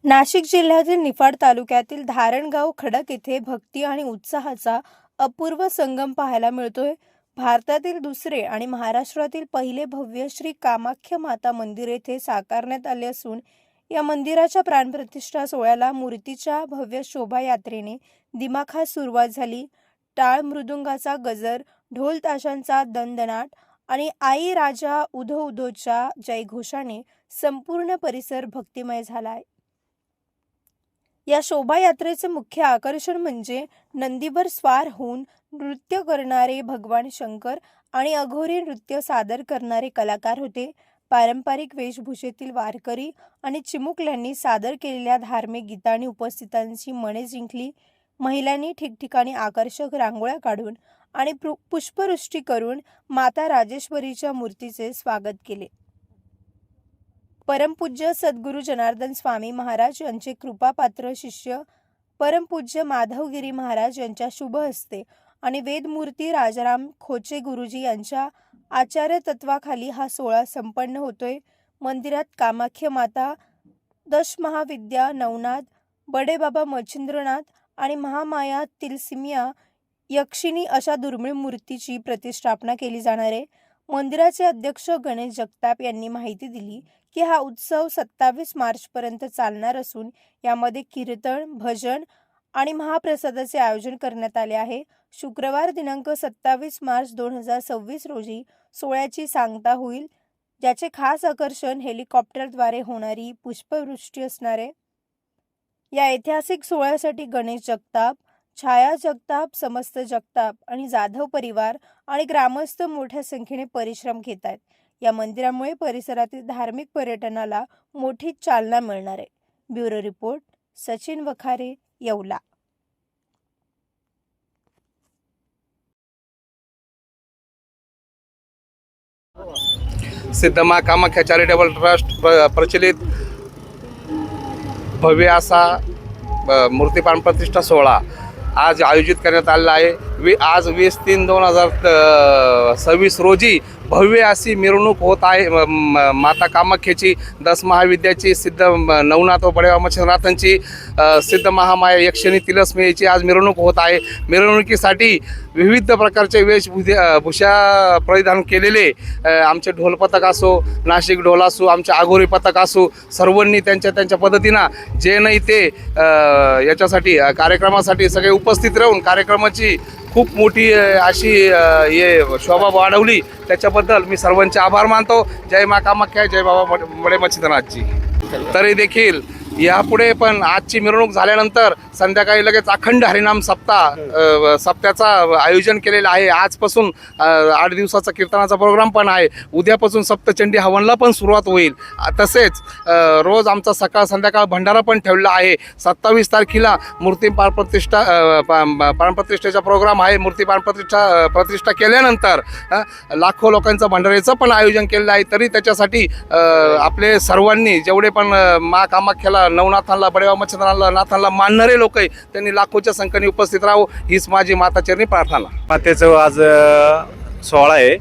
नाशिक जिल्ह्यातील निफाड तालुक्यातील धारणगाव खडक येथे भक्ती आणि उत्साहाचा अपूर्व संगम पाहायला मिळतोय। भारतातील दुसरे आणि महाराष्ट्रातील पहिले भव्य श्री कामाख्या माता मंदिर येथे साकारण्यात आले असून या मंदिराच्या प्राणप्रतिष्ठा सोहळ्याला मूर्तीच्या भव्य शोभायात्रेने दिमाखात सुरुवात झाली। टाळ मृदुंगाचा गजर, ढोल ताशांचा दणदणाट आणि आई राजा उधो उधोच्या जयघोषाने संपूर्ण परिसर भक्तिमय झालाय। या शोभायात्रेचे मुख्य आकर्षण म्हणजे नंदीवर स्वार होऊन नृत्य करणारे भगवान शंकर आणि अघोरी नृत्य सादर करणारे कलाकार होते। पारंपरिक वेशभूषेतील वारकरी आणि चिमुकल्यांनी सादर केलेल्या धार्मिक गीतांनी उपस्थितांची मने जिंकली। महिलांनी ठिकठिकाणी आकर्षक रांगोळ्या काढून आणि पुष्पवृष्टी करून माता राजेश्वरीच्या मूर्तीचे स्वागत केले। परमपूज्य सद्गुरू जनार्दन स्वामी महाराज यांचे कृपापात्र शिष्य परमपूज्य माधवगिरी महाराज यांच्या शुभ हस्ते आणि वेदमूर्ती राजाराम खोचे गुरुजी यांच्या आचार्य तत्वाखाली हा सोहळा संपन्न होतोय। मंदिरात कामाख्या माता, दशमहाविद्या नवनाथ, बडे बाबा मच्छिंद्रनाथ आणि महामाया तिलसिमिया यक्षिणी अशा दुर्मिळ मूर्तीची प्रतिष्ठापना केली जाणार आहे। मंदिराचे अध्यक्ष गणेश जगताप यांनी माहिती दिली की हा उत्सव 27 मार्च पर्यंत चालणार असून यामध्ये कीर्तन, भजन आणि महाप्रसादाचे आयोजन करण्यात आले आहे। शुक्रवार दिनांक 27 मार्च 2026 रोजी सोहळ्याची सांगता होईल, ज्याचे खास आकर्षण हेलिकॉप्टरद्वारे होणारी पुष्पवृष्टी असणार आहे। या ऐतिहासिक सोहळ्यासाठी गणेश जगताप, छाया जगताप, समस्त जगताप आणि जाधव परिवार आणि ग्रामस्थ मोठ्या संख्येने परिश्रम घेत आहेत। या मंदिरामुळे परिसरातील धार्मिक पर्यटनाला मोठी चालना मिळणार आहे। Bureau report, Sachin Wakhare, Yeola. सिद्ध माँ कामाख्या चॅरिटेबल ट्रस्ट प्रचलित भव्य असा मूर्तिपान प्रतिष्ठा सोहळा आज आयोजित करण्यात आलेला आहे। आज 20/3/2026 रोजी भव्य अशी मिरवणूक होत आहे। माता कामाख्याची, 10 महाविद्याची, सिद्ध नवनाथ व बडेबा मच्छिंद्रनाथांची, सिद्ध महामाया यक्षिणी तिलस्मियेची आज मिरवणूक होत आहे। मिरवणुकीसाठी विविध प्रकारचे वेशभूषा परिधान केलेले आमचे ढोल पथक असो, नाशिक ढोल असो, आमचे आघोरी पथक असो, सर्वांनी त्यांच्या पद्धतीनं जे नाही ते याच्यासाठी कार्यक्रमासाठी सगळे उपस्थित राहून कार्यक्रमाची खूप मोठी अशी शोभा वाढवली। त्याच्याबद्दल मी सर्वांचे आभार मानतो। जय माँ कामाख्या, जय बाबा बडे मच्छिंद्रनाथजी। तरी देखील यापुढे पण आजची मिरवणूक झाल्यानंतर संध्याकाळी लगेच अखंड हरिनाम सप्त्याचा आयोजन केलेलं आहे। आजपासून 8 दिवसाचा कीर्तनाचा प्रोग्राम पण आहे। उद्यापासून सप्तचंडी हवनला पण सुरुवात होईल। तसेच रोज आमचा सकाळ संध्याकाळ भंडारा पण ठेवला आहे। 27 तारखेला मूर्ती प्राणप्रतिष्ठेचा प्रोग्राम आहे। मूर्ती प्रतिष्ठा केल्यानंतर लाखो लोकांचं भंडाऱ्याचं पण आयोजन केलेलं आहे। तरी त्याच्यासाठी आपले सर्वांनी जेवढे पण माँ कामाख्याला, नवनाथांना, बडेबा मच्छिंद्रनाथांना, नाथांना मानणारे लोक आहे त्यांनी लाखोच्या संख्येने उपस्थित राहावं हीच माझी माताचरणी प्रार्थना। मातेचं आज सोहळा आहे।